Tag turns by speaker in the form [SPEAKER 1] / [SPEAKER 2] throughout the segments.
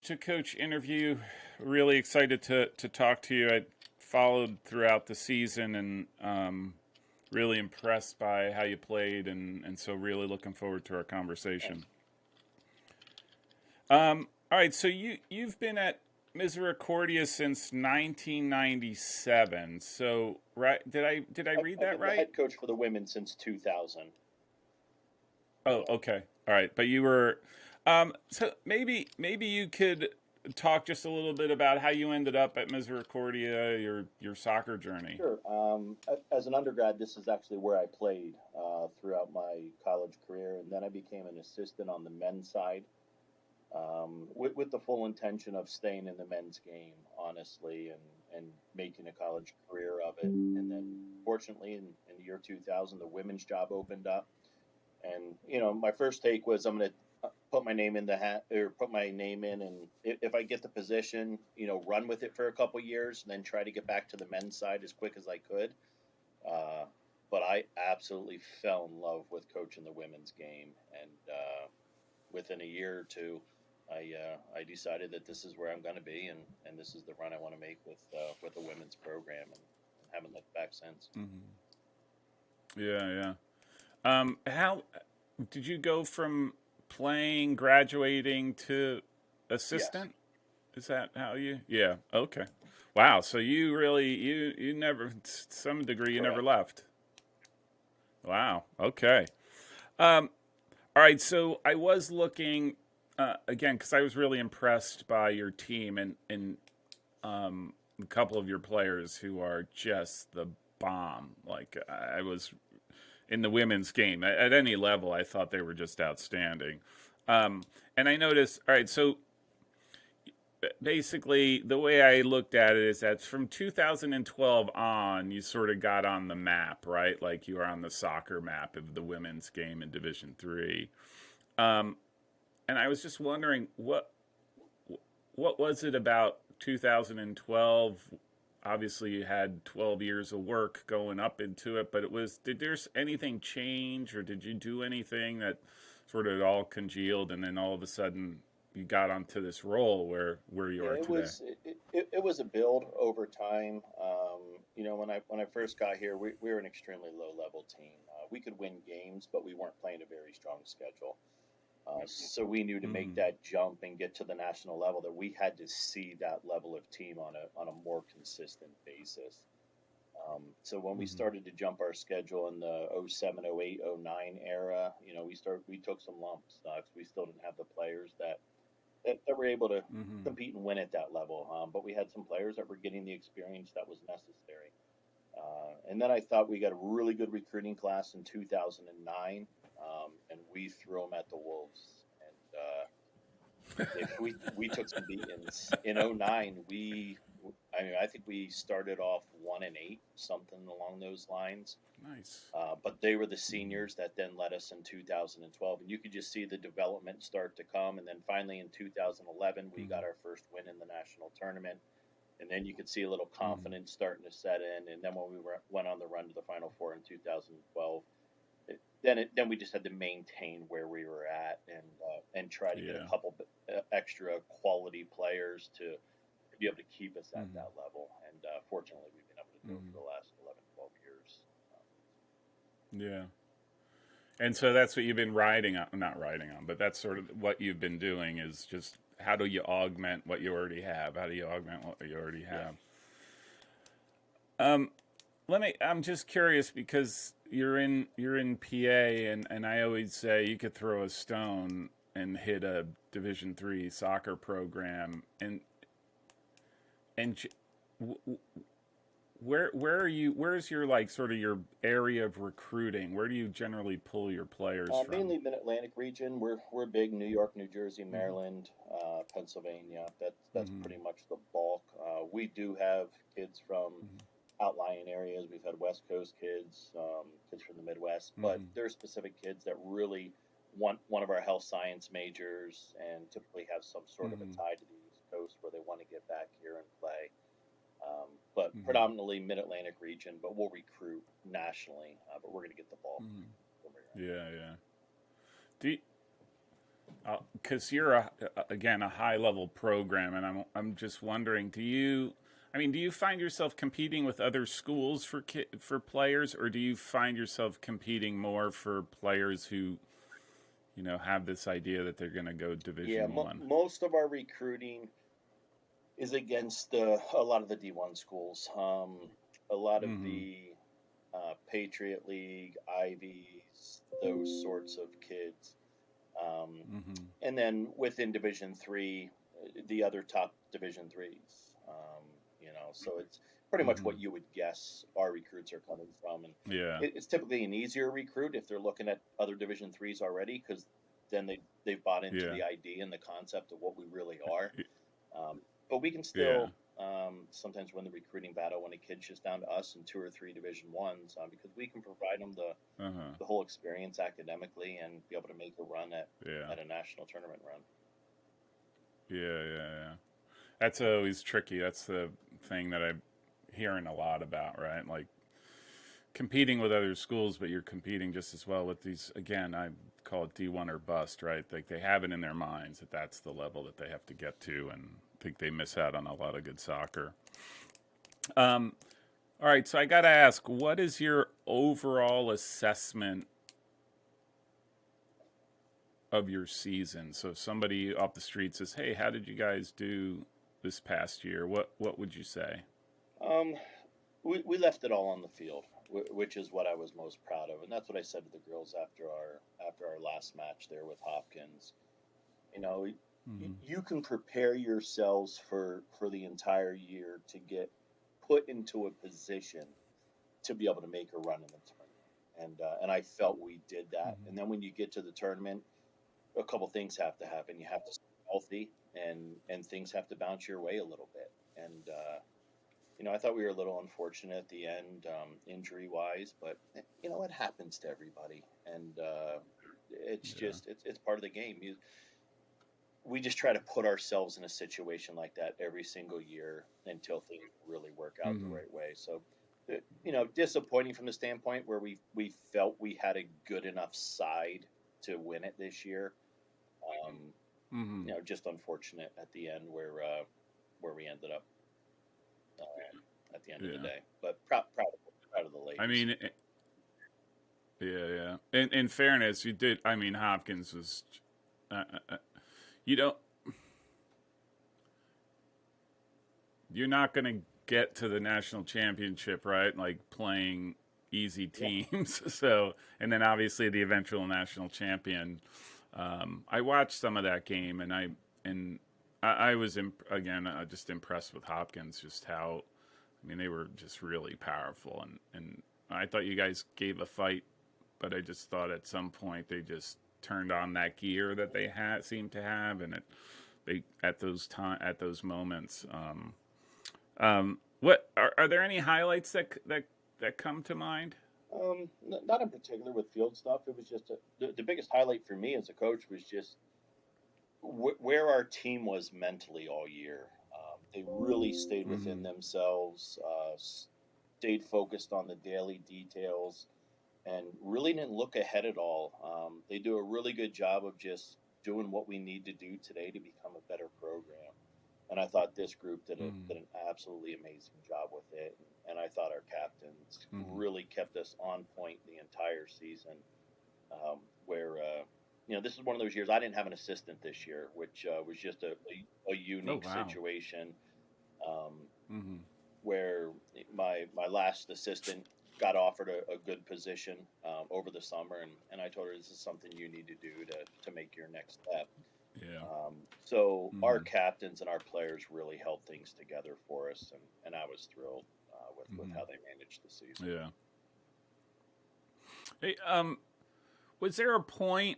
[SPEAKER 1] To Coach interview. Really excited to talk to you. I followed throughout the season and really impressed by how you played, and so really looking forward to our conversation. All right, so you've been at Misericordia since 1997. So right, did I read
[SPEAKER 2] I've
[SPEAKER 1] that
[SPEAKER 2] been the
[SPEAKER 1] right?
[SPEAKER 2] head coach for the women since 2000.
[SPEAKER 1] Oh,
[SPEAKER 2] Correct.
[SPEAKER 1] okay. All right, but you were so maybe you could talk just a little bit about how you ended up at Misericordia, your soccer journey.
[SPEAKER 2] Sure. As an undergrad, this is actually where I played throughout my college career, and then I became an assistant on the men's side with the full intention of staying in the men's game, honestly, and making a college career of it. And then, fortunately, in the year 2000, the women's job opened up. And my first take was I'm going to put my name in the hat or put my name in, and if I get the position, run with it for a couple years, and then try to get back to the men's side as quick as I could. Uh, but I absolutely fell in love with coaching the women's game, and within a year or two, I decided that this is where I'm going to be, and this is the run I want to make with the women's program, and haven't looked back since.
[SPEAKER 1] Yeah, yeah. How did you go from playing, graduating to
[SPEAKER 2] Yes,
[SPEAKER 1] assistant? Is that how you? Yeah. Okay. Wow. So you really you never to some degree you never
[SPEAKER 2] correct.
[SPEAKER 1] left. Wow. Okay. Um, all right. So I was looking again because I was really impressed by your team and a couple of your players who are just the bomb. Like I was in the women's game at any level. I thought they were just outstanding. And I noticed. All right. So basically, the way I looked at it is that from 2012 on, you sort of got on the map, right? Like you were on the soccer map of the women's game in Division Three. Um, and I was just wondering what was it about 2012? Obviously, you had 12 years of work going up into it, but did there's anything change or did you do anything that sort of all congealed and then all of a sudden you got onto this role where you
[SPEAKER 2] Yeah,
[SPEAKER 1] are today?
[SPEAKER 2] it was a build over time. When I first got here, we were an extremely low level team. We could win games, but we weren't playing a very strong schedule. So we knew to make
[SPEAKER 1] Mm-hmm.
[SPEAKER 2] that jump and get to the national level that we had to see that level of team on a more consistent basis. So when we
[SPEAKER 1] Mm-hmm.
[SPEAKER 2] started to jump our schedule in the '07, '08, '09 era, we took some lumps because we still didn't have the players that were able to
[SPEAKER 1] Mm-hmm.
[SPEAKER 2] compete and win at that level. But we had some players that were getting the experience that was necessary. And then I thought we got a really good recruiting class in 2009, and we threw them at the wolves. And we took some beatings in '09. I think we started off 1-8, something along those lines.
[SPEAKER 1] Nice.
[SPEAKER 2] But they were the
[SPEAKER 1] Mm-hmm.
[SPEAKER 2] seniors that then led us in 2012, and you could just see the development start to come. And then finally in 2011, we got
[SPEAKER 1] Mm-hmm.
[SPEAKER 2] our first win in the national tournament, and then you could see a little
[SPEAKER 1] Mm-hmm.
[SPEAKER 2] confidence starting to set in. And then when went on the run to the Final Four in 2012, then we just had to maintain where we were at and try to get a
[SPEAKER 1] Yeah.
[SPEAKER 2] couple extra quality players to be able to keep us at
[SPEAKER 1] Mm-hmm.
[SPEAKER 2] that level. And fortunately, we've been able to do it
[SPEAKER 1] Mm-hmm.
[SPEAKER 2] for the last 11, 12 years.
[SPEAKER 1] Yeah. And so that's what you've been riding on, not riding on, but that's sort of what you've been doing is just how do you augment what you already have? How do you augment what you already
[SPEAKER 2] Yeah.
[SPEAKER 1] have? Um, I'm just curious because you're in PA and I always say you could throw a stone and hit a Division 3 soccer program and where are you where's your like sort of your area of recruiting? Where do you generally pull your players from?
[SPEAKER 2] Mainly Mid Atlantic region. We're big New York, New Jersey,
[SPEAKER 1] Mm-hmm.
[SPEAKER 2] Maryland, Pennsylvania. That's
[SPEAKER 1] Mm-hmm.
[SPEAKER 2] pretty much the bulk. We do have kids from outlying areas. We've had West Coast kids, kids from the Midwest, but
[SPEAKER 1] Mm-hmm.
[SPEAKER 2] there are specific kids that really want one of our health science majors and typically have some sort of a
[SPEAKER 1] Mm-hmm.
[SPEAKER 2] tie to the East Coast where they want to get back here and play. But
[SPEAKER 1] Mm-hmm.
[SPEAKER 2] predominantly Mid Atlantic region, but we'll recruit nationally. But we're going to get the bulk
[SPEAKER 1] Mm-hmm.
[SPEAKER 2] over here.
[SPEAKER 1] Yeah, yeah. Do you, Because you're again a high level program, and I'm just wondering, do you find yourself competing with other schools for players, or do you find yourself competing more for players who have this idea that they're going to go
[SPEAKER 2] Yeah,
[SPEAKER 1] Division 1?
[SPEAKER 2] most of our recruiting is against a lot of the D1 schools. A lot of
[SPEAKER 1] Mm-hmm.
[SPEAKER 2] the Patriot League, Ivies, those sorts of kids. Um,
[SPEAKER 1] Mm-hmm.
[SPEAKER 2] and then within Division 3, the other top Division 3s. So it's pretty much
[SPEAKER 1] Mm-hmm.
[SPEAKER 2] what you would guess our recruits are coming from. And
[SPEAKER 1] Yeah.
[SPEAKER 2] it's typically an easier recruit if they're looking at other Division 3s already, because then they've bought into
[SPEAKER 1] Yeah.
[SPEAKER 2] the idea and the concept of what we really are. Um, but we can
[SPEAKER 1] Yeah.
[SPEAKER 2] still sometimes win the recruiting battle when a kid's just down to us in 2 or 3 Division 1s, because we can provide them
[SPEAKER 1] Uh-huh.
[SPEAKER 2] the whole experience academically and be able to make a run
[SPEAKER 1] Yeah.
[SPEAKER 2] at a national tournament run.
[SPEAKER 1] Yeah. Yeah. Yeah. That's always tricky. That's the thing that I'm hearing a lot about, right? Like competing with other schools, but you're competing just as well with these. Again, I call it D1 or bust, right? Like they have it in their minds that that's the level that they have to get to, and think they miss out on a lot of good soccer. Um, all right, so I got to ask, what is your overall assessment of your season? So if somebody off the street says, "Hey, how did you guys do this past year?" What would you say?
[SPEAKER 2] Um, we left it all on the field, which is what I was most proud of, and that's what I said to the girls after our last match there with Hopkins. You know,
[SPEAKER 1] Mm-hmm.
[SPEAKER 2] you can prepare yourselves for the entire year to get put into a position to be able to make a run in the tournament, and I felt we did that.
[SPEAKER 1] Mm-hmm.
[SPEAKER 2] And then when you get to the tournament, a couple things have to happen. You have to stay healthy, and things have to bounce your way a little bit. And I thought we were a little unfortunate at the end, injury wise, but it happens to everybody, and it's
[SPEAKER 1] Yeah.
[SPEAKER 2] just it's part of the game. We just try to put ourselves in a situation like that every single year until things really work out the
[SPEAKER 1] Mm-hmm.
[SPEAKER 2] right way. So, disappointing from the standpoint where we felt we had a good enough side to win it this year. Um,
[SPEAKER 1] Mm-hmm.
[SPEAKER 2] just unfortunate at the end where we ended up at the end of the
[SPEAKER 1] Yeah.
[SPEAKER 2] day. But proud of the
[SPEAKER 1] I
[SPEAKER 2] ladies.
[SPEAKER 1] mean, yeah, yeah. In fairness, you did. I mean, Hopkins was. Uh, uh, uh, you don't. You're not going to get to the national championship, right? Like playing easy
[SPEAKER 2] Yeah.
[SPEAKER 1] teams. So, and then obviously the eventual national champion. I watched some of that game, and I was again just impressed with Hopkins. Just how, I mean, they were just really powerful, and I thought you guys gave a fight, but I just thought at some point they just turned on that gear that they had seemed to have, and they at those moments. What are there any highlights that come to mind?
[SPEAKER 2] Not in particular with field stuff. It was just the biggest highlight for me as a coach was just where our team was mentally all year. They really stayed within
[SPEAKER 1] Mm-hmm.
[SPEAKER 2] themselves, stayed focused on the daily details, and really didn't look ahead at all. They do a really good job of just doing what we need to do today to become a better program. And I thought this group
[SPEAKER 1] Mm-hmm.
[SPEAKER 2] did an absolutely amazing job with it. And I thought our captains
[SPEAKER 1] Mm-hmm.
[SPEAKER 2] really kept us on point the entire season. Where this is one of those years I didn't have an assistant this year, which was just a
[SPEAKER 1] Oh
[SPEAKER 2] unique
[SPEAKER 1] wow.
[SPEAKER 2] situation. Um,
[SPEAKER 1] Mm-hmm.
[SPEAKER 2] where my last assistant got offered a good position over the summer, and I told her this is something you need to do to make your next step.
[SPEAKER 1] Yeah.
[SPEAKER 2] So our
[SPEAKER 1] Mm-hmm.
[SPEAKER 2] captains and our players really held things together for us, and I was thrilled with
[SPEAKER 1] Mm-hmm.
[SPEAKER 2] how they managed the season.
[SPEAKER 1] Yeah. Hey, was there a point?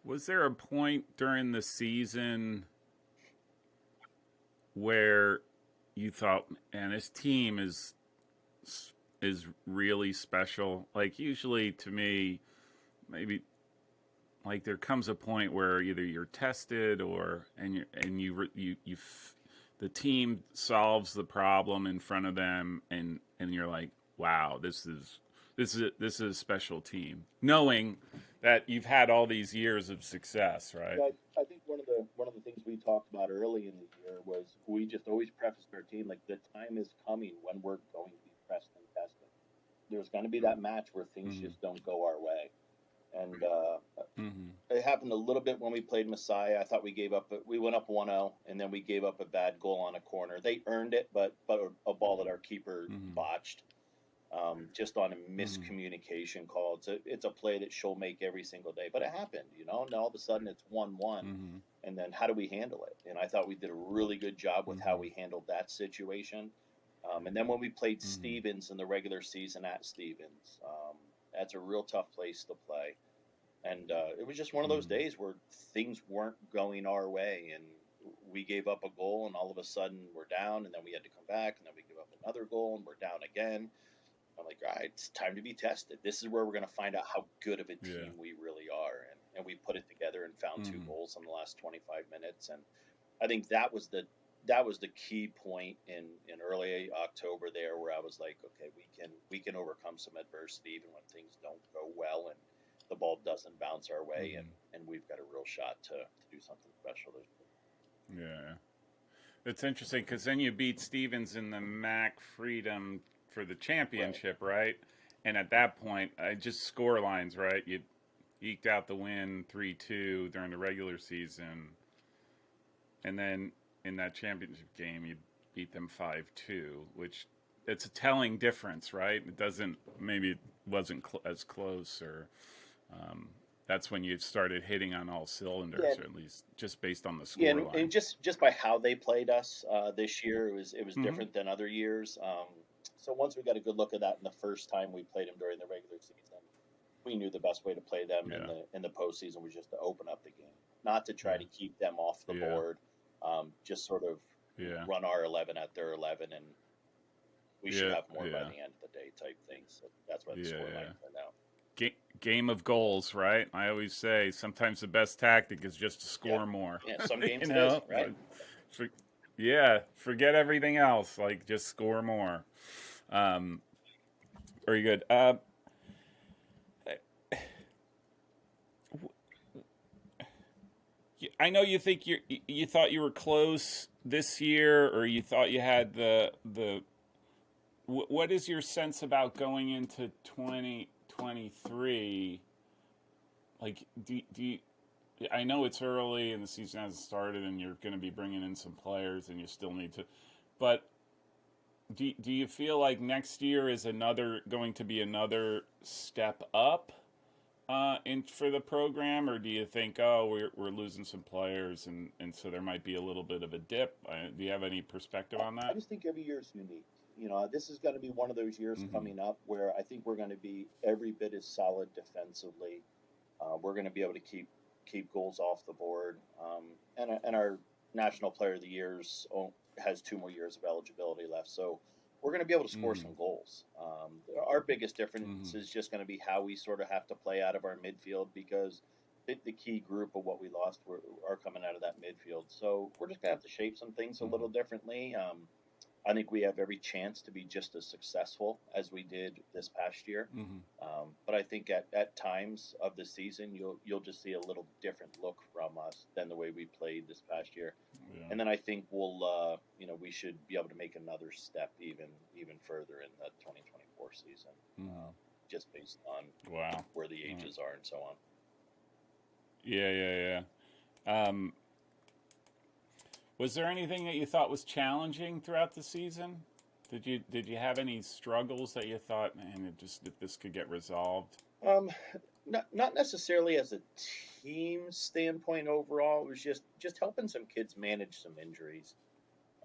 [SPEAKER 1] Was there a point during the season where you thought, "Man, this team is really special"? Like usually, to me, maybe like there comes a point where either you're tested or the team solves the problem in front of them, and you're like, wow, this is a special team, knowing that you've had all these years of success, right?
[SPEAKER 2] Yeah, I think one of the things we talked about early in the year was we just always prefaced our team like the time is coming when we're going to be pressed and tested. There's going to be that match where things
[SPEAKER 1] Mm-hmm.
[SPEAKER 2] just don't go our way, and
[SPEAKER 1] Mm-hmm.
[SPEAKER 2] it happened a little bit when we played Messiah. I thought we went up 1-0, and then we gave up a bad goal on a corner. They earned it, but a ball that our keeper
[SPEAKER 1] Mm-hmm.
[SPEAKER 2] botched, just on a
[SPEAKER 1] Mm-hmm.
[SPEAKER 2] miscommunication call. It's a play that she'll make every single day, but it happened, and all of a sudden it's 1-1,
[SPEAKER 1] Mm-hmm.
[SPEAKER 2] and then how do we handle it? And I thought we did a really good job with how
[SPEAKER 1] Mm-hmm.
[SPEAKER 2] we handled that situation. And then when we played
[SPEAKER 1] Mm-hmm.
[SPEAKER 2] Stevens in the regular season at Stevens, that's a real tough place to play. And it was just one of those
[SPEAKER 1] Mm-hmm.
[SPEAKER 2] days where things weren't going our way, and we gave up a goal, and all of a sudden we're down, and then we had to come back, and then we give up another goal, and we're down again. I'm like, all right, it's time to be tested. This is where we're going to find out how good of a
[SPEAKER 1] Yeah.
[SPEAKER 2] team we really are. And we put it together and found two
[SPEAKER 1] Mm-hmm.
[SPEAKER 2] goals in the last 25 minutes. And I think that was the key point in early October there, where I was like, okay, we can overcome some adversity even when things don't go well and the ball doesn't bounce our way, and
[SPEAKER 1] Mm-hmm.
[SPEAKER 2] we've got a real shot to do something special this year.
[SPEAKER 1] Yeah. It's interesting because then you beat Stevens in the MAC Freedom for the
[SPEAKER 2] Right.
[SPEAKER 1] championship, right? And at that point, I just score lines, right? You eked out the win 3-2 during the regular season, and then in that championship game, you beat them 5-2, which it's a telling difference, right? It doesn't maybe it wasn't as close, or um, that's when you started hitting on all
[SPEAKER 2] Yeah,
[SPEAKER 1] cylinders, or at least just based on the
[SPEAKER 2] yeah,
[SPEAKER 1] score
[SPEAKER 2] and
[SPEAKER 1] line.
[SPEAKER 2] just by how they played us this year, it was
[SPEAKER 1] Mm-hmm.
[SPEAKER 2] different than other years. So once we got a good look at that, in the first time we played them during the regular season, we knew the best way to play them in
[SPEAKER 1] Yeah.
[SPEAKER 2] the postseason was just to open up the game, not to try
[SPEAKER 1] Yeah.
[SPEAKER 2] to keep them off the
[SPEAKER 1] Yeah.
[SPEAKER 2] board. Just sort of
[SPEAKER 1] Yeah.
[SPEAKER 2] run our 11 at their 11, and we should
[SPEAKER 1] Yeah.
[SPEAKER 2] have more by
[SPEAKER 1] Yeah.
[SPEAKER 2] the end of the day type thing. So that's why the
[SPEAKER 1] Yeah.
[SPEAKER 2] score
[SPEAKER 1] Yeah.
[SPEAKER 2] line turned out.
[SPEAKER 1] Game of goals, right? I always say sometimes the best tactic is just to
[SPEAKER 2] Yeah,
[SPEAKER 1] score more.
[SPEAKER 2] yeah. Some
[SPEAKER 1] you
[SPEAKER 2] games it is
[SPEAKER 1] know,
[SPEAKER 2] right.
[SPEAKER 1] for, yeah, forget everything else. Like just score more. Um, Very good. I know you think you thought you were close this year, or you thought you had the. What is your sense about going into 2023? Like, do you, I know it's early and the season hasn't started, and you're going to be bringing in some players, and you still need to. But do you feel like next year is another going to be another step up in for the program, or do you think, oh, we're losing some players, and so there might be a little bit of a dip? Do you have any perspective on
[SPEAKER 2] I
[SPEAKER 1] that?
[SPEAKER 2] just think every year is unique. This is going to be one of those years
[SPEAKER 1] Mm-hmm.
[SPEAKER 2] coming up where I think we're going to be every bit as solid defensively. We're going to be able to keep goals off the board, and our national player of the years has 2 more years of eligibility left, so we're going to be able to score
[SPEAKER 1] Mm-hmm.
[SPEAKER 2] some goals. Our biggest
[SPEAKER 1] Mm-hmm.
[SPEAKER 2] difference is just going to be how we sort of have to play out of our midfield, because the key group of what we lost are coming out of that midfield. So we're just going to have to shape some things a
[SPEAKER 1] Mm-hmm.
[SPEAKER 2] little differently. I think we have every chance to be just as successful as we did this past year.
[SPEAKER 1] Mm-hmm.
[SPEAKER 2] But I think at times of the season, you'll just see a little different look from us than the way we played this past year.
[SPEAKER 1] Yeah.
[SPEAKER 2] And then I think we should be able to make another step even further in the 2024 season,
[SPEAKER 1] Mm-hmm.
[SPEAKER 2] just based on
[SPEAKER 1] Wow.
[SPEAKER 2] where the
[SPEAKER 1] All right.
[SPEAKER 2] ages are and so on.
[SPEAKER 1] Yeah, yeah, yeah. Was there anything that you thought was challenging throughout the season? Did you have any struggles that you thought, man, if this could get resolved?
[SPEAKER 2] Um, not necessarily as a team standpoint overall. It was just helping some kids manage some injuries.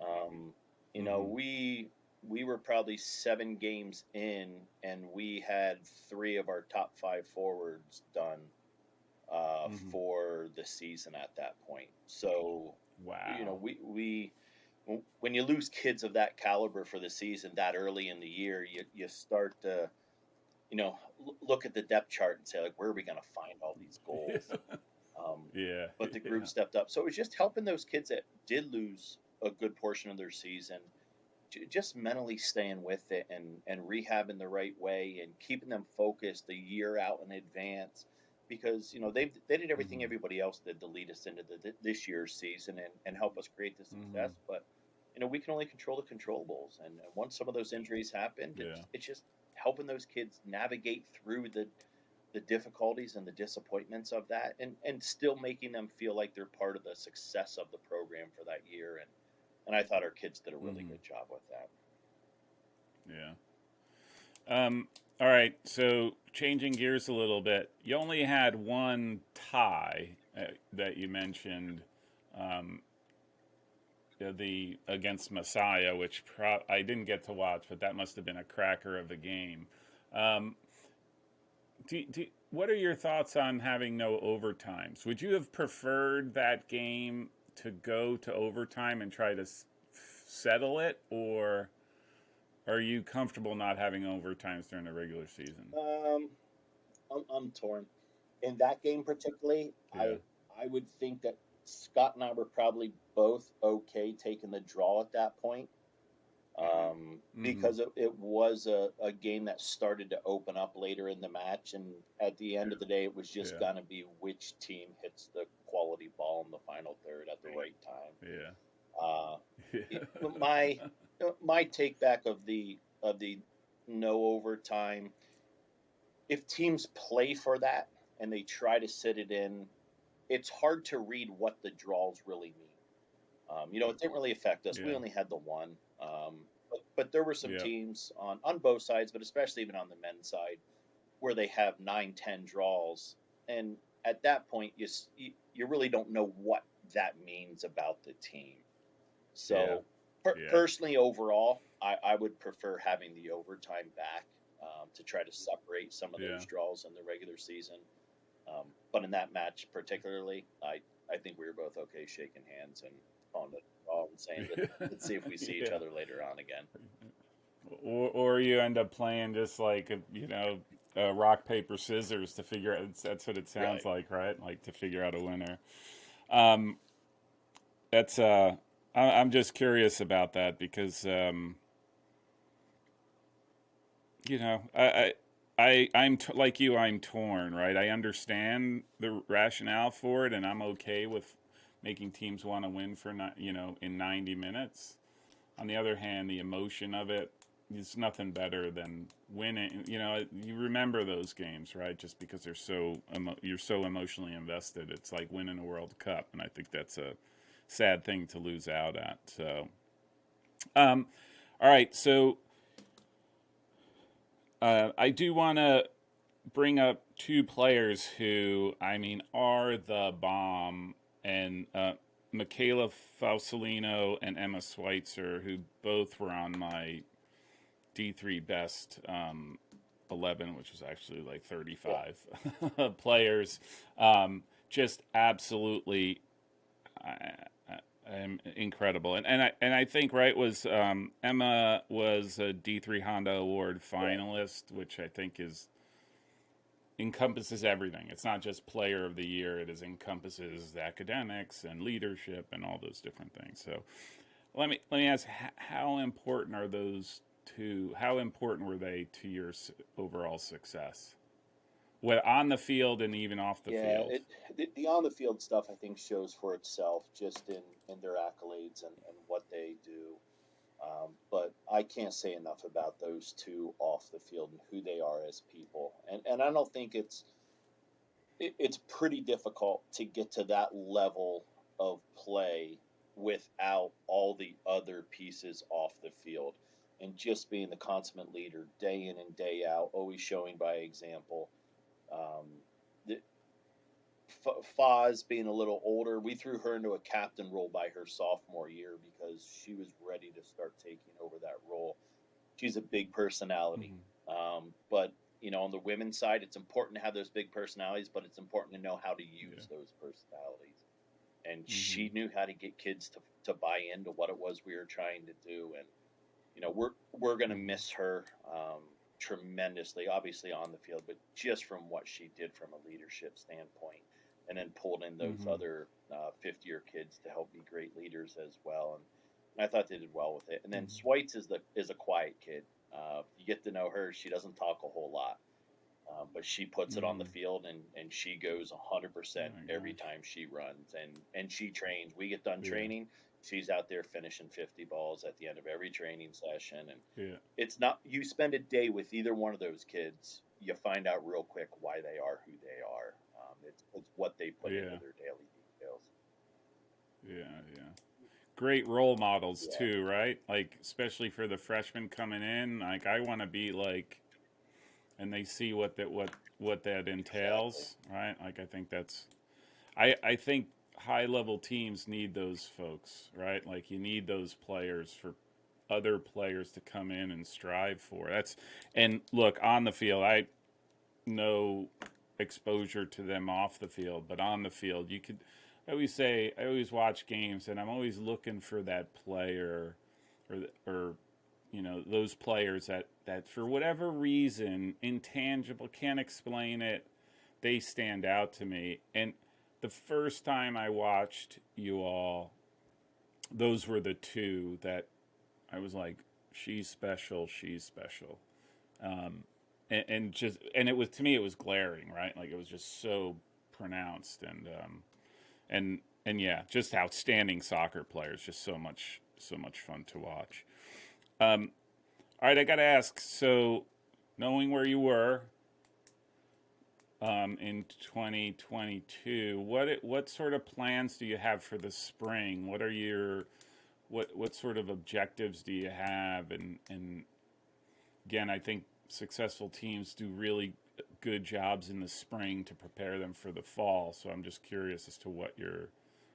[SPEAKER 2] Um,
[SPEAKER 1] Mm-hmm.
[SPEAKER 2] we were probably 7 games in, and we had three of our top five forwards done
[SPEAKER 1] Mm-hmm.
[SPEAKER 2] for the season at that point. So,
[SPEAKER 1] Wow.
[SPEAKER 2] we when you lose kids of that caliber for the season that early in the year, you start to look at the depth chart and say, like, where are we going to find all these goals? Um,
[SPEAKER 1] Yeah.
[SPEAKER 2] but the group
[SPEAKER 1] Yeah.
[SPEAKER 2] stepped up, so it was just helping those kids that did lose a good portion of their season, just mentally staying with it and rehabbing the right way and keeping them focused a year out in advance, because they did everything
[SPEAKER 1] Mm-hmm.
[SPEAKER 2] everybody else did to lead us into this year's season and help us create the
[SPEAKER 1] Mm-hmm.
[SPEAKER 2] success. But we can only control the controllables, and once some of those injuries happened,
[SPEAKER 1] Yeah.
[SPEAKER 2] it's just helping those kids navigate through the difficulties and the disappointments of that, and still making them feel like they're part of the success of the program for that year. And I thought our kids did a really
[SPEAKER 1] Mm-hmm.
[SPEAKER 2] good job with that.
[SPEAKER 1] Yeah. All right. So changing gears a little bit, you only had one tie that you mentioned, um, the against Messiah, which I didn't get to watch, but that must have been a cracker of a game. Um, what are your thoughts on having no overtimes? Would you have preferred that game to go to overtime and try to settle it, or are you comfortable not having overtimes during the regular season?
[SPEAKER 2] Um, I'm torn. In that game particularly,
[SPEAKER 1] Yeah.
[SPEAKER 2] I would think that Scott and I were probably both okay taking the draw at that point,
[SPEAKER 1] Mm-hmm.
[SPEAKER 2] because it was a game that started to open up later in the match, and at the end of the day, it was just
[SPEAKER 1] Yeah.
[SPEAKER 2] gonna be which team hits the quality ball in the final third at the right time.
[SPEAKER 1] Yeah.
[SPEAKER 2] Uh, it,
[SPEAKER 1] Yeah.
[SPEAKER 2] my take back of the no overtime, if teams play for that and they try to sit it in, it's hard to read what the draws really mean. It didn't really affect us. We
[SPEAKER 1] Yeah.
[SPEAKER 2] only had the one. But there were some
[SPEAKER 1] Yeah.
[SPEAKER 2] teams on both sides, but especially even on the men's side, where they have 9, 10 draws. And at that point, you really don't know what that means about the team.
[SPEAKER 1] Yeah.
[SPEAKER 2] So,
[SPEAKER 1] Yeah.
[SPEAKER 2] personally, overall, I would prefer having the overtime back, to try to separate some of
[SPEAKER 1] Yeah.
[SPEAKER 2] those draws in the regular season. But in that match particularly, I think we were both okay shaking hands and calling it all and saying that let's see if we see each
[SPEAKER 1] Yeah.
[SPEAKER 2] other later on again.
[SPEAKER 1] Or you end up playing just like rock paper scissors to figure out. That's what it sounds
[SPEAKER 2] Right.
[SPEAKER 1] like, right? Like to figure out a winner. Um, that's I'm just curious about that because you know I'm like you. I'm torn, right? I understand the rationale for it, and I'm okay with making teams want to win for in 90 minutes. On the other hand, the emotion of it is nothing better than winning. You remember those games, right? Just because you're so emotionally invested. It's like winning a World Cup, and I think that's a sad thing to lose out at. So, um, all right. So, I do want to bring up two players who, I mean, are the bomb, and Michaela Fausolino and Emma Schweitzer, who both were on my D3 best 11, which was actually like
[SPEAKER 2] Yeah.
[SPEAKER 1] 35 players. Just absolutely incredible. And I think, right, was Emma was a D3 Honda Award
[SPEAKER 2] Yeah.
[SPEAKER 1] finalist, which I think is encompasses everything. It's not just player of the year, it is encompasses academics and leadership and all those different things. So let me ask, how important are those two? How important were they to your overall success? Well, on the field and even off the
[SPEAKER 2] Yeah.
[SPEAKER 1] field.
[SPEAKER 2] The on the field stuff I think shows for itself just in their accolades and what they do. But I can't say enough about those two off the field and who they are as people. And I don't think it's pretty difficult to get to that level of play without all the other pieces off the field, and just being the consummate leader day in and day out, always showing by example. Um, the, Foz being a little older, we threw her into a captain role by her sophomore year because she was ready to start taking over that role. She's a big personality.
[SPEAKER 1] Mm-hmm.
[SPEAKER 2] But on the women's side, it's important to have those big personalities, but it's important to know how to
[SPEAKER 1] Yeah.
[SPEAKER 2] use those personalities. And
[SPEAKER 1] Mm-hmm.
[SPEAKER 2] she knew how to get kids to buy into what it was we were trying to do. And we're gonna
[SPEAKER 1] Mm-hmm.
[SPEAKER 2] miss her, tremendously, obviously on the field, but just from what she did from a leadership standpoint, and then pulled in those
[SPEAKER 1] Mm-hmm.
[SPEAKER 2] other fifth year kids to help be great leaders as well. I thought they did well with it. And then Swites is a quiet kid. You get to know her. She doesn't talk a whole lot, but she puts it on the
[SPEAKER 1] Mm.
[SPEAKER 2] field, and she goes
[SPEAKER 1] Oh
[SPEAKER 2] 100%
[SPEAKER 1] my
[SPEAKER 2] every
[SPEAKER 1] gosh.
[SPEAKER 2] time she runs, and she trains. We get done
[SPEAKER 1] Yeah.
[SPEAKER 2] training, she's out there finishing 50 balls at the end of every training session. And
[SPEAKER 1] Yeah.
[SPEAKER 2] it's not, you spend a day with either one of those kids, you find out real quick why they are who they are. It's what they put into
[SPEAKER 1] Yeah.
[SPEAKER 2] their daily details.
[SPEAKER 1] Yeah. Yeah. Great role models
[SPEAKER 2] Yeah,
[SPEAKER 1] too, right? Like especially for the freshmen coming in. Like I want to be like, and they see what that
[SPEAKER 2] exactly.
[SPEAKER 1] entails, right? Like I think that's I think high level teams need those folks, right? Like you need those players for other players to come in and strive for. That's and look on the field, I no exposure to them off the field, but on the field, you could. I always say I always watch games, and I'm always looking for that player, or those players that for whatever reason intangible can't explain it, they stand out to me. And the first time I watched you all, those were the two that I was like, she's special, she's special. And it was to me it was glaring, right? Like it was just so pronounced and yeah, just outstanding soccer players, just so much fun to watch. All right, I got to ask. So, knowing where you were in 2022, what sort of plans do you have for the spring? What sort of objectives do you have? And again, I think successful teams do really good jobs in the spring to prepare them for the fall. So I'm just curious as to what your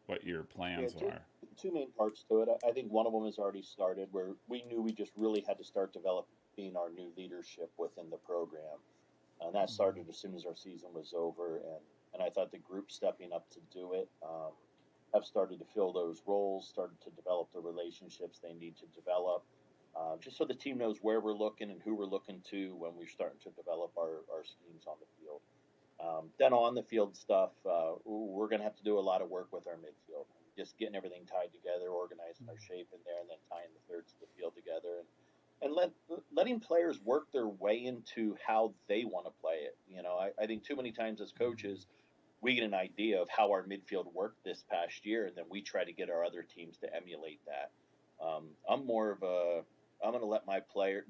[SPEAKER 2] Yeah,
[SPEAKER 1] plans
[SPEAKER 2] two
[SPEAKER 1] are.
[SPEAKER 2] two main parts to it. I think one of them has already started, where we knew we just really had to start developing our new leadership within the program, and that started as soon as our season was over. And I thought the group stepping up to do it, have started to fill those roles, started to develop the relationships they need to develop, just so the team knows where we're looking and who we're looking to when we're starting to develop our schemes on the field. Then on the field stuff, we're going to have to do a lot of work with our midfield, just getting everything tied together, organizing our shape in there, and then tying the thirds of the field together, and letting players work their way into how they want to play it. I think too many times as coaches, we get an idea of how our midfield worked this past year, and then we try to get our other teams to emulate that. I'm more of a I'm going to let my players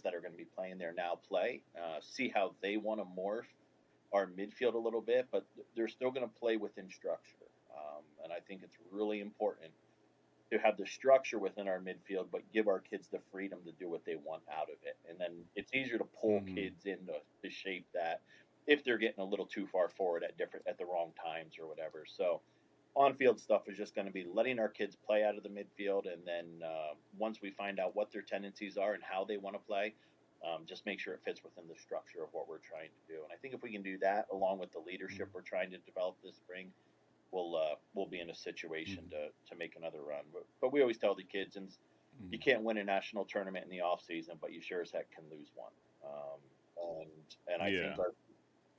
[SPEAKER 2] that are going to be playing there now play, see how they want to morph our midfield a little bit, but they're still going to play within structure. And I think it's really important to have the structure within our midfield, but give our kids the freedom to do what they want out of it. And then it's easier to pull
[SPEAKER 1] Mm-hmm.
[SPEAKER 2] kids into to shape that if they're getting a little too far forward at the wrong times or whatever. So on field stuff is just going to be letting our kids play out of the midfield, and then once we find out what their tendencies are and how they want to play, just make sure it fits within the structure of what we're trying to do. And I think if we can do that, along with the leadership we're trying to develop this spring, we'll be in a situation
[SPEAKER 1] Mm-hmm.
[SPEAKER 2] to make another run. But we always tell the kids, and you can't win a national tournament in the off season, but you sure as heck can lose one. And I
[SPEAKER 1] Yeah.
[SPEAKER 2] think our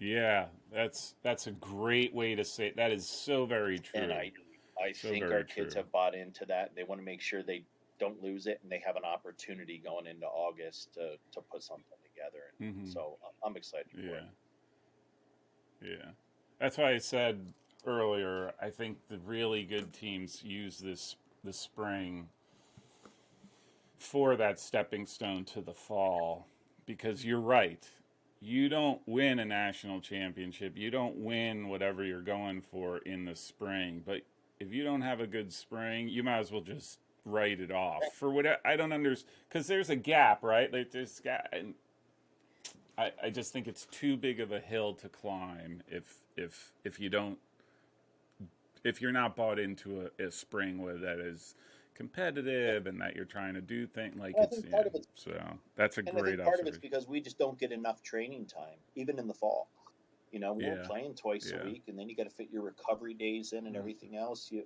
[SPEAKER 1] Yeah, that's a great way to say it. That is so very
[SPEAKER 2] and
[SPEAKER 1] true.
[SPEAKER 2] I
[SPEAKER 1] So
[SPEAKER 2] think our
[SPEAKER 1] very
[SPEAKER 2] kids
[SPEAKER 1] true.
[SPEAKER 2] have bought into that. They want to make sure they don't lose it, and they have an opportunity going into August to put something together. And
[SPEAKER 1] Hmm.
[SPEAKER 2] so I'm excited for it.
[SPEAKER 1] Yeah, yeah. That's why I said earlier. I think the really good teams use this spring for that stepping stone to the fall, because you're right. You don't win a national championship. You don't win whatever you're going for in the spring. But if you don't have a good spring, you might as well just write it off for what I don't understand, because there's a gap, right? Like there's gap, and I just think it's too big of a hill to climb if you don't if you're not bought into a spring where that is competitive and that you're trying to do things like
[SPEAKER 2] And
[SPEAKER 1] it's yeah. So that's a
[SPEAKER 2] I
[SPEAKER 1] great
[SPEAKER 2] think part of it's
[SPEAKER 1] observation.
[SPEAKER 2] because we just don't get enough training time, even in the fall. We're
[SPEAKER 1] Yeah,
[SPEAKER 2] playing twice a
[SPEAKER 1] yeah,
[SPEAKER 2] week, and then you got to fit your recovery days in and
[SPEAKER 1] right.
[SPEAKER 2] everything else. You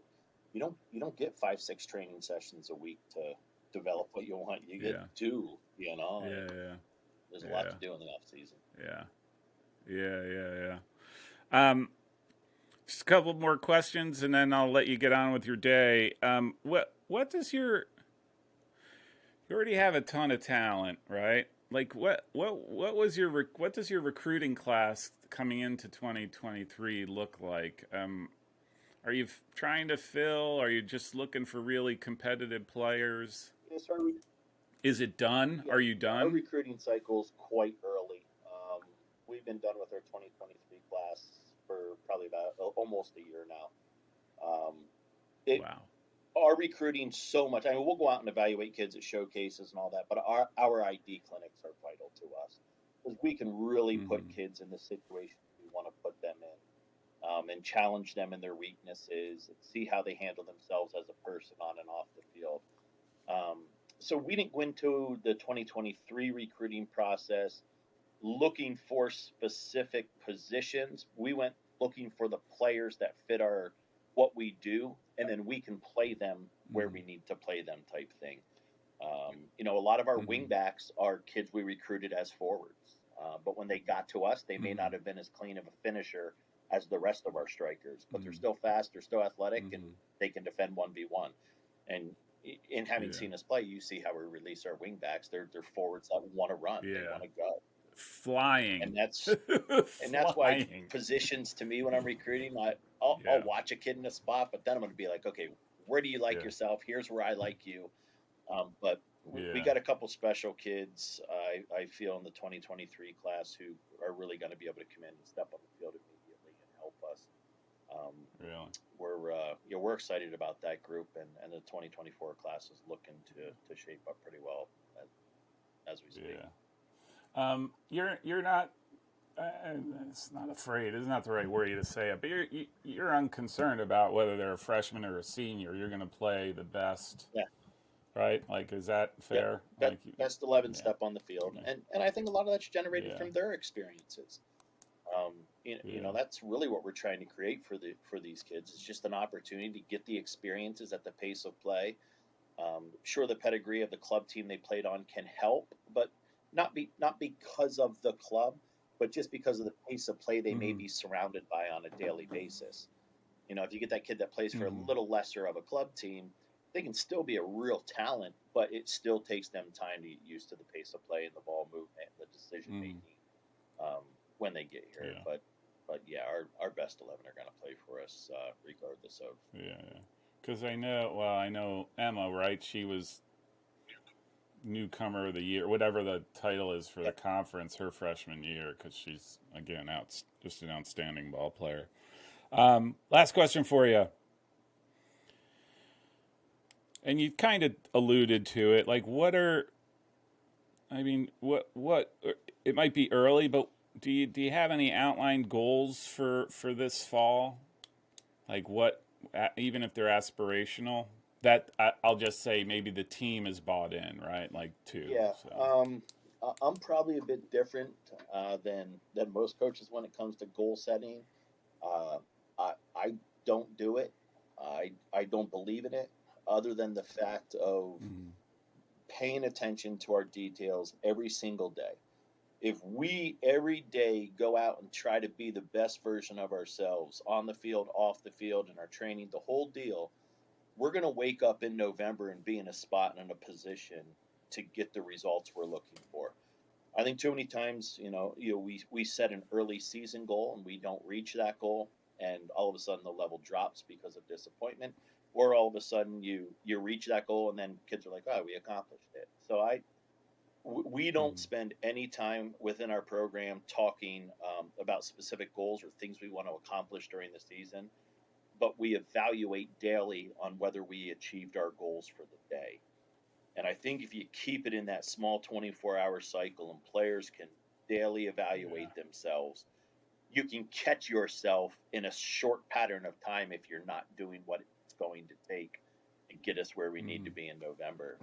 [SPEAKER 2] don't get 5-6 training sessions a week to develop what you want. You get
[SPEAKER 1] Yeah,
[SPEAKER 2] two, and
[SPEAKER 1] yeah, yeah,
[SPEAKER 2] there's a lot
[SPEAKER 1] yeah,
[SPEAKER 2] to do in the off season.
[SPEAKER 1] yeah, yeah, yeah, yeah. Just a couple more questions, and then I'll let you get on with your day. What does your You already have a ton of talent, right? Like what was your what does your recruiting class coming into 2023 look like? Are you trying to fill? Are you just looking for really competitive players?
[SPEAKER 2] Yes, our re-
[SPEAKER 1] Is it done?
[SPEAKER 2] yeah,
[SPEAKER 1] Are you
[SPEAKER 2] yeah, our
[SPEAKER 1] done?
[SPEAKER 2] recruiting cycle's quite early. We've been done with our 2023 class for probably about almost a year now. Um, it
[SPEAKER 1] Wow.
[SPEAKER 2] Our recruiting so much. I mean, we'll go out and evaluate kids at showcases and all that, but our ID clinics are vital to us because we can really put
[SPEAKER 1] Mm-hmm.
[SPEAKER 2] kids in the situations we want to put them in, and challenge them in their weaknesses and see how they handle themselves as a person on and off the field. Um, so we didn't go into the 2023 recruiting process looking for specific positions. We went looking for the players that fit our what we do, and then we can play them where
[SPEAKER 1] Mm-hmm.
[SPEAKER 2] we need to play them type thing. A lot of our
[SPEAKER 1] Mm-hmm.
[SPEAKER 2] wingbacks are kids we recruited as forwards, but when they got to us, they may
[SPEAKER 1] Mm-hmm.
[SPEAKER 2] not have been as clean of a finisher as the rest of our strikers, but they're
[SPEAKER 1] Mm-hmm.
[SPEAKER 2] still fast, they're still athletic, and
[SPEAKER 1] Mm-hmm.
[SPEAKER 2] they can defend 1v1. And in having
[SPEAKER 1] Yeah.
[SPEAKER 2] seen us play, you see how we release our wingbacks. They're forwards that want to run, they
[SPEAKER 1] Yeah.
[SPEAKER 2] want to go,
[SPEAKER 1] Flying.
[SPEAKER 2] and that's why
[SPEAKER 1] Flying.
[SPEAKER 2] positions to me when I'm recruiting, I'll
[SPEAKER 1] Yeah.
[SPEAKER 2] watch a kid in a spot, but then I'm going to be like, okay, where do you like
[SPEAKER 1] Yeah.
[SPEAKER 2] yourself? Here's where I like you. But we
[SPEAKER 1] Yeah.
[SPEAKER 2] got a couple special kids, I feel, in the 2023 class who are really going to be able to come in and step on the field immediately and help us. Um,
[SPEAKER 1] Really.
[SPEAKER 2] we're excited about that group, and the 2024 class is looking to shape up pretty well as we speak.
[SPEAKER 1] Yeah. You're not. Uh, it's not afraid. It's not the right word to say it, but you're unconcerned about whether they're a freshman or a senior. You're going to play the best,
[SPEAKER 2] Yeah.
[SPEAKER 1] right? Like, is that
[SPEAKER 2] Yep.
[SPEAKER 1] fair? Like,
[SPEAKER 2] Best 11
[SPEAKER 1] yeah,
[SPEAKER 2] step on the field,
[SPEAKER 1] yeah,
[SPEAKER 2] and I think a lot of that's generated
[SPEAKER 1] yeah,
[SPEAKER 2] from their experiences.
[SPEAKER 1] yeah.
[SPEAKER 2] That's really what we're trying to create for these kids. It's just an opportunity to get the experiences at the pace of play. Sure, the pedigree of the club team they played on can help, but not because of the club, but just because of the pace of play they may
[SPEAKER 1] Mm-hmm.
[SPEAKER 2] be surrounded by on a daily basis. If you get that kid that plays for a
[SPEAKER 1] Mm-hmm.
[SPEAKER 2] little lesser of a club team, they can still be a real talent, but it still takes them time to get used to the pace of play and the ball movement, and the decision
[SPEAKER 1] Mm-hmm.
[SPEAKER 2] making, when they get here.
[SPEAKER 1] Yeah,
[SPEAKER 2] But yeah, our best 11 are going to play for us, regardless of.
[SPEAKER 1] yeah, yeah. Because I know. Well, I know Emma, right? She was newcomer of the year, whatever the title is for the
[SPEAKER 2] Yep.
[SPEAKER 1] conference, her freshman year, because she's again out just an outstanding ball player. Last question for you. And you kind of alluded to it. Like, what are, I mean, what, it might be early, but do you have any outlined goals for this fall? Like, what, even if they're aspirational, that I'll just say maybe the team is bought in, right? Like, two.
[SPEAKER 2] Yeah,
[SPEAKER 1] So,
[SPEAKER 2] I'm probably a bit different, than most coaches when it comes to goal setting. Uh, I don't do it. I don't believe in it, other than the fact of
[SPEAKER 1] mm-hmm.
[SPEAKER 2] paying attention to our details every single day. If we every day go out and try to be the best version of ourselves on the field, off the field, in our training, the whole deal, we're going to wake up in November and be in a spot and in a position to get the results we're looking for. I think too many times, we set an early season goal and we don't reach that goal, and all of a sudden the level drops because of disappointment, or all of a sudden you reach that goal and then kids are like, oh, we accomplished it. So we don't
[SPEAKER 1] Mm-hmm.
[SPEAKER 2] spend any time within our program talking, about specific goals or things we want to accomplish during the season, but we evaluate daily on whether we achieved our goals for the day. And I think if you keep it in that small 24-hour cycle and players can daily
[SPEAKER 1] Yeah.
[SPEAKER 2] evaluate themselves, you can catch yourself in a short pattern of time if you're not doing what it's going to take to get us where we need
[SPEAKER 1] Mm-hmm.
[SPEAKER 2] to be in November.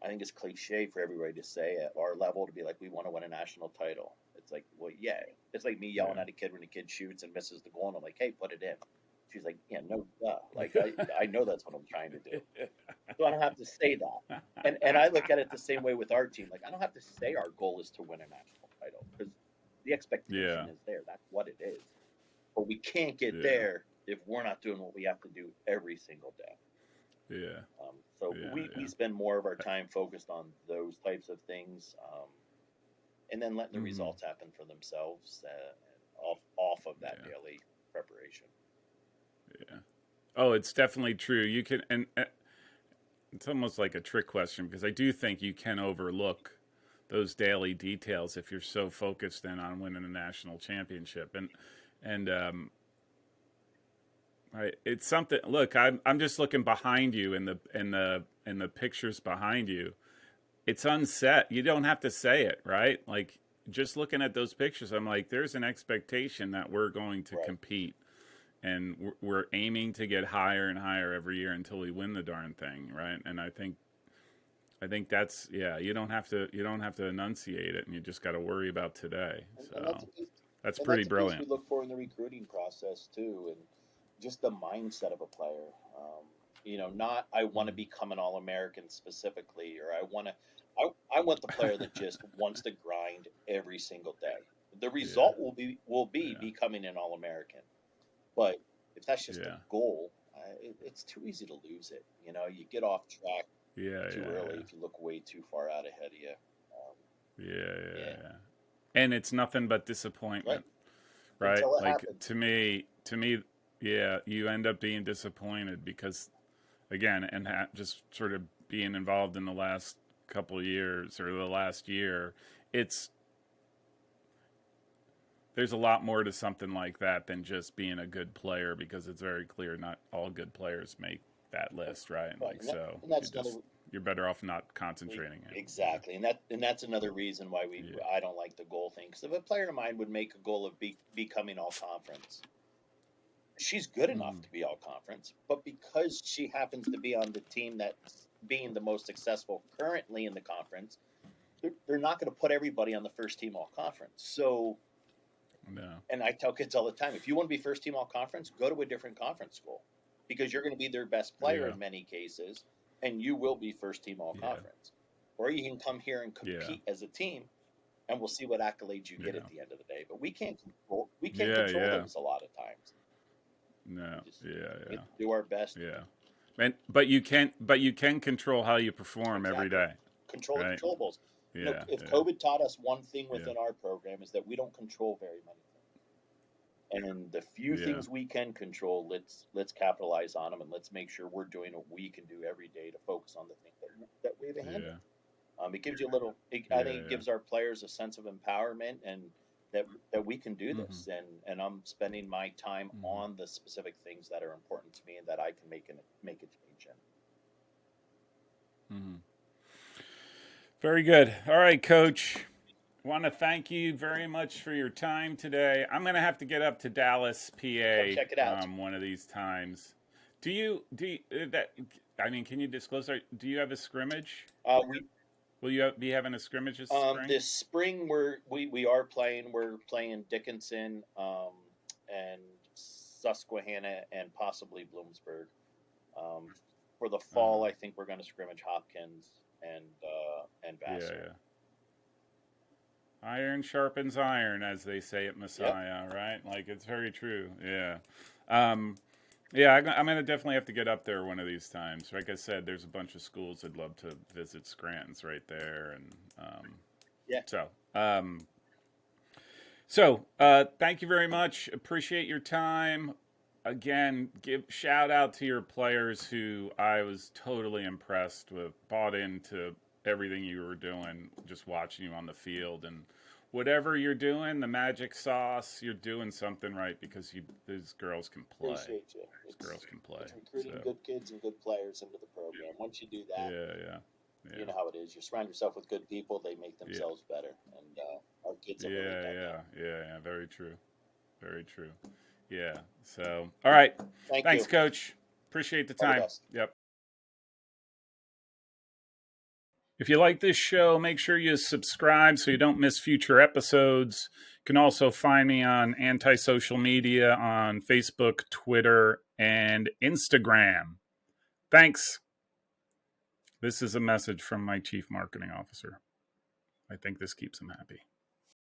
[SPEAKER 2] I think it's cliche for everybody to say at our level to be like, we want to win a national title. It's like, well, yeah. It's like me yelling
[SPEAKER 1] Yeah.
[SPEAKER 2] at a kid when a kid shoots and misses the goal, and I'm like, hey, put it in. She's like, yeah, no, duh. Like, I know that's what I'm trying to do. So I don't have to say that. And I look at it the same way with our team. Like, I don't have to say our goal is to win a national title because the expectation
[SPEAKER 1] Yeah.
[SPEAKER 2] is there. That's what it is. But we can't get
[SPEAKER 1] Yeah.
[SPEAKER 2] there if we're not doing what we have to do every single day.
[SPEAKER 1] Yeah.
[SPEAKER 2] So we
[SPEAKER 1] Yeah.
[SPEAKER 2] spend more of our time focused on those types of things, and then letting the
[SPEAKER 1] Hmm.
[SPEAKER 2] results happen for themselves, off of that
[SPEAKER 1] Yeah.
[SPEAKER 2] daily preparation.
[SPEAKER 1] Yeah. Oh, it's definitely true. You can, and it's almost like a trick question because I do think you can overlook those daily details if you're so focused in on winning a national championship. And right, it's something. Look, I'm just looking behind you in the pictures behind you. It's unset. You don't have to say it, right? Like just looking at those pictures, I'm like, there's an expectation that we're going to
[SPEAKER 2] Right.
[SPEAKER 1] compete, and we're aiming to get higher and higher every year until we win the darn thing, right? And I think that's, yeah. You don't have to enunciate it, and you just got to worry about today.
[SPEAKER 2] And that's
[SPEAKER 1] So that's
[SPEAKER 2] and
[SPEAKER 1] pretty
[SPEAKER 2] that's a piece we
[SPEAKER 1] brilliant.
[SPEAKER 2] look for in the recruiting process too, and just the mindset of a player. Not I want to
[SPEAKER 1] Mm.
[SPEAKER 2] become an All American specifically, or I want the player that just wants to grind every single day. The
[SPEAKER 1] Yeah,
[SPEAKER 2] result will be
[SPEAKER 1] yeah,
[SPEAKER 2] becoming an All American, but if that's just a
[SPEAKER 1] yeah,
[SPEAKER 2] goal, it's too easy to lose it. You get off track
[SPEAKER 1] yeah,
[SPEAKER 2] too
[SPEAKER 1] yeah,
[SPEAKER 2] early if you look way too far out ahead of you.
[SPEAKER 1] yeah, yeah,
[SPEAKER 2] Yeah,
[SPEAKER 1] yeah. And it's nothing but
[SPEAKER 2] right.
[SPEAKER 1] disappointment, right?
[SPEAKER 2] Until it
[SPEAKER 1] Like
[SPEAKER 2] happens.
[SPEAKER 1] to me, yeah, you end up being disappointed because again, and just sort of being involved in the last couple of years or the last year, it's there's a lot more to something like that than just being a good player because it's very clear not all good players make that list, right?
[SPEAKER 2] Right,
[SPEAKER 1] Like
[SPEAKER 2] and, that,
[SPEAKER 1] so,
[SPEAKER 2] and that's another
[SPEAKER 1] you're better off not concentrating it. Yeah,
[SPEAKER 2] exactly, and that's another reason why we
[SPEAKER 1] yeah,
[SPEAKER 2] I don't like the goal thing. Because if a player of mine would make a goal of becoming all conference, she's good enough
[SPEAKER 1] mm-hmm.
[SPEAKER 2] to be all conference, but because she happens to be on the team that's being the most successful currently in the conference, they're not going to put everybody on the first team all conference. So,
[SPEAKER 1] No,
[SPEAKER 2] and I tell kids all the time, if you want to be first team all conference, go to a different conference school because you're going to be their best player
[SPEAKER 1] yeah,
[SPEAKER 2] in many cases, and you will be first team all
[SPEAKER 1] yeah,
[SPEAKER 2] conference. Or you can come here and
[SPEAKER 1] yeah,
[SPEAKER 2] compete as a team, and we'll see what accolades you get at
[SPEAKER 1] yeah,
[SPEAKER 2] the end of the day. But we can't
[SPEAKER 1] yeah,
[SPEAKER 2] control
[SPEAKER 1] yeah.
[SPEAKER 2] those a lot of times.
[SPEAKER 1] No,
[SPEAKER 2] We just
[SPEAKER 1] yeah,
[SPEAKER 2] we
[SPEAKER 1] yeah,
[SPEAKER 2] have to do our best.
[SPEAKER 1] yeah. And but you can control how you perform every
[SPEAKER 2] Exactly.
[SPEAKER 1] day,
[SPEAKER 2] Control the
[SPEAKER 1] right?
[SPEAKER 2] controllables.
[SPEAKER 1] Yeah,
[SPEAKER 2] If
[SPEAKER 1] yeah,
[SPEAKER 2] COVID taught us one thing
[SPEAKER 1] yeah,
[SPEAKER 2] within our program is that we don't control very many things. And the few
[SPEAKER 1] yeah,
[SPEAKER 2] things we can control, let's capitalize on them, and let's make sure we're doing what we can do every day to focus on the things that we have a hand
[SPEAKER 1] yeah,
[SPEAKER 2] in. It gives you a little. I think
[SPEAKER 1] yeah,
[SPEAKER 2] it
[SPEAKER 1] yeah.
[SPEAKER 2] gives our players a sense of empowerment, and that we can do
[SPEAKER 1] Mm-hmm.
[SPEAKER 2] this. And I'm spending my time
[SPEAKER 1] Mm-hmm.
[SPEAKER 2] on the specific things that are important to me and that I can make a change in.
[SPEAKER 1] Mm-hmm. Very good. All right, Coach. Want to thank you very much for your time today. I'm going to have to get up to Dallas,
[SPEAKER 2] Come
[SPEAKER 1] PA,
[SPEAKER 2] check it out.
[SPEAKER 1] one of these times. Do you that? I mean, can you disclose? Do you have a scrimmage?
[SPEAKER 2] We
[SPEAKER 1] Will you be having a scrimmage this spring?
[SPEAKER 2] This spring we are playing. We're playing Dickinson, and Susquehanna, and possibly Bloomsburg. Um, for the
[SPEAKER 1] Uh
[SPEAKER 2] fall,
[SPEAKER 1] huh.
[SPEAKER 2] I think we're going to scrimmage Hopkins and
[SPEAKER 1] Yeah,
[SPEAKER 2] Vassar.
[SPEAKER 1] yeah. Iron sharpens iron, as they say at
[SPEAKER 2] Yep.
[SPEAKER 1] Messiah, right? Like it's very true. Yeah. Um, yeah, I'm gonna definitely have to get up there one of these times. Like I said, there's a bunch of schools I'd love to visit. Scranton's right there, and
[SPEAKER 2] Yeah.
[SPEAKER 1] so so thank you very much. Appreciate your time. Again, give shout out to your players who I was totally impressed with, bought into everything you were doing, just watching you on the field and whatever you're doing, the magic sauce, you're doing something right because these girls can play.
[SPEAKER 2] Appreciate you.
[SPEAKER 1] These
[SPEAKER 2] It's
[SPEAKER 1] girls can play.
[SPEAKER 2] it's
[SPEAKER 1] So
[SPEAKER 2] recruiting good kids and good players into the program. Once you do that,
[SPEAKER 1] yeah, yeah,
[SPEAKER 2] you
[SPEAKER 1] yeah,
[SPEAKER 2] know how it is. You surround yourself with good people; they make
[SPEAKER 1] yeah,
[SPEAKER 2] themselves better, and our kids have really
[SPEAKER 1] yeah,
[SPEAKER 2] done that.
[SPEAKER 1] yeah, yeah, yeah. Very true. Very true. Yeah. So all right.
[SPEAKER 2] Thank
[SPEAKER 1] Thanks,
[SPEAKER 2] you.
[SPEAKER 1] Coach. Appreciate the
[SPEAKER 2] All the
[SPEAKER 1] time.
[SPEAKER 2] best.
[SPEAKER 1] Yep. If you like this show, make sure you subscribe so you don't miss future episodes. You can also find me on anti-social media on Facebook, Twitter, and Instagram. Thanks. This is a message from my chief marketing officer. I think this keeps him happy.